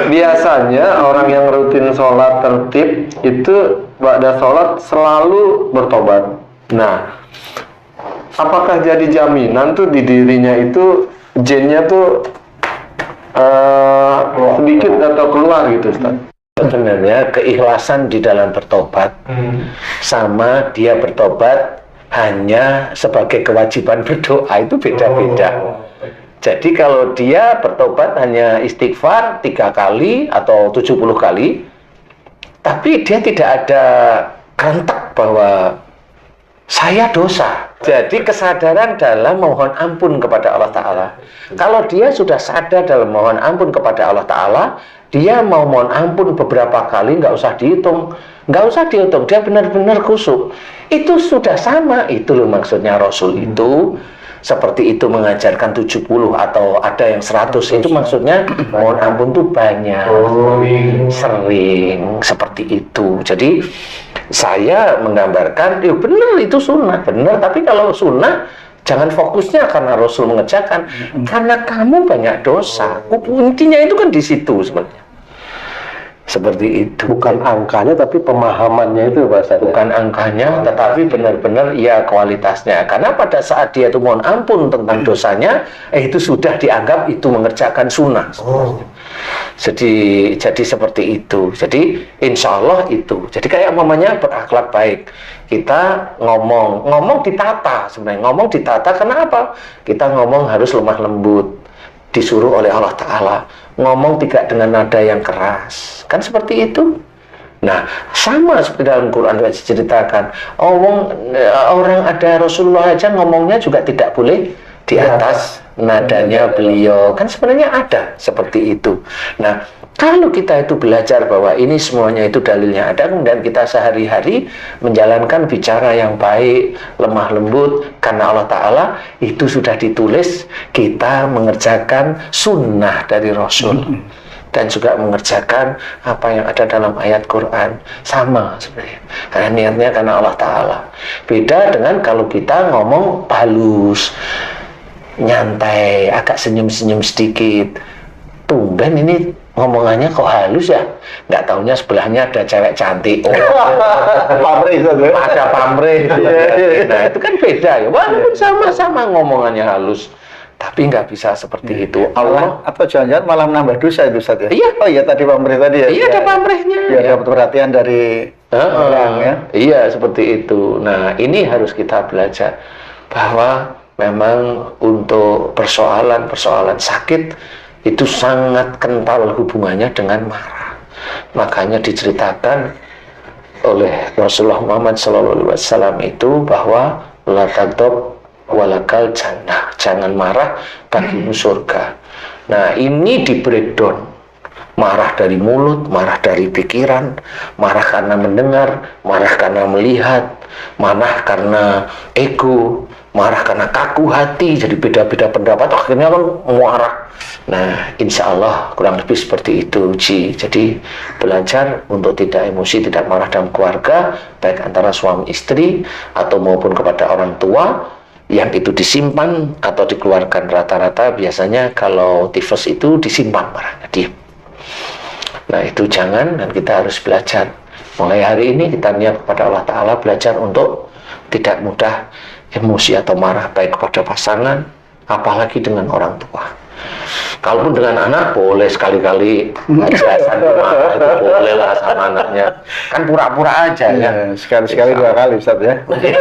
biasanya orang yang rutin sholat tertib itu ba'da sholat selalu bertobat. Nah, apakah jadi jaminan tuh di dirinya itu jinnya tuh sedikit atau keluar gitu, Ustaz? Sebenarnya keikhlasan di dalam bertobat sama dia bertobat hanya sebagai kewajiban berdoa itu beda-beda. Jadi kalau dia bertobat hanya istighfar 3 kali atau 70 kali, tapi dia tidak ada kerentak bahwa saya dosa. Jadi kesadaran dalam mohon ampun kepada Allah Ta'ala. Kalau dia sudah sadar dalam mohon ampun kepada Allah Ta'ala, dia mau mohon ampun beberapa kali, nggak usah dihitung. Nggak usah dihitung, dia benar-benar khusyuk. Itu sudah sama, itu loh maksudnya Rasul itu. Seperti itu mengajarkan 70 atau ada yang 100, itu maksudnya mohon ampun tuh banyak, sering, seperti itu. Jadi saya menggambarkan, ya benar itu sunnah, benar. Tapi kalau sunnah, jangan fokusnya karena Rasul mengerjakan, karena kamu banyak dosa. Intinya itu kan di situ sebenarnya. Seperti itu. Bukan angkanya tapi pemahamannya itu, Pak Ustaz. Bukan angkanya, tetapi benar-benar ya kualitasnya. Karena pada saat dia itu mohon ampun tentang dosanya, itu sudah dianggap itu mengerjakan sunnah. Jadi seperti itu. Jadi insya Allah itu. Jadi kayak mamanya berakhlak baik. Kita ngomong ditata sebenarnya. Ngomong ditata kenapa? Kita ngomong harus lemah lembut. Disuruh oleh Allah Ta'ala. Ngomong tidak dengan nada yang keras. Kan seperti itu. Nah, sama seperti dalam Quran diceritakan. Orang ada Rasulullah aja ngomongnya juga tidak boleh di atas nadanya beliau. Kan sebenarnya ada seperti itu. Nah, kalau kita itu belajar bahwa ini semuanya itu dalilnya ada, kemudian kita sehari-hari menjalankan bicara yang baik, lemah lembut, karena Allah Ta'ala itu sudah ditulis, kita mengerjakan sunnah dari Rasul. Dan juga mengerjakan apa yang ada dalam ayat Quran. Sama sebenarnya. Karena niatnya karena Allah Ta'ala. Beda dengan kalau kita ngomong halus, nyantai, agak senyum-senyum sedikit. Tumben ini ngomongannya kok halus ya, nggak taunya sebelahnya ada cewek cantik. Pamrih, ada pamrih. Nah itu kan beda ya, walaupun sama-sama ngomongannya halus, tapi nggak bisa seperti itu. Allah atau jangan-jangan malah menambah dosa itu, Ustaz ya? Iya. Oh iya, tadi pamrih tadi ya? Iya, ada pamrihnya. Ya, dapat perhatian dari orang ya? Iya, seperti itu. Nah ini harus kita belajar bahwa memang untuk persoalan sakit itu sangat kental hubungannya dengan marah. Makanya diceritakan oleh Rasulullah Muhammad SAW itu bahwa la taghdab walakal jannah, jangan marah bagimu surga. Nah ini di breakdown, marah dari mulut, marah dari pikiran, marah karena mendengar, marah karena melihat, marah karena ego, marah karena kaku hati, jadi beda-beda pendapat, akhirnya kan marah. Nah, insya Allah kurang lebih seperti itu, Ji. Jadi belajar untuk tidak emosi, tidak marah dalam keluarga, baik antara suami istri atau maupun kepada orang tua, yang itu disimpan atau dikeluarkan. Rata-rata biasanya kalau tifus itu disimpan marahnya, diam. Nah itu jangan, dan kita harus belajar. Mulai hari ini kita niat kepada Allah Ta'ala belajar untuk tidak mudah emosi atau marah, baik kepada pasangan, apalagi dengan orang tua. Kalaupun dengan anak boleh sekali-kali jelasan marah, itu boleh lah sama anaknya. Kan pura-pura aja ya. Sekali-sekali 2 kali, Ustaz ya.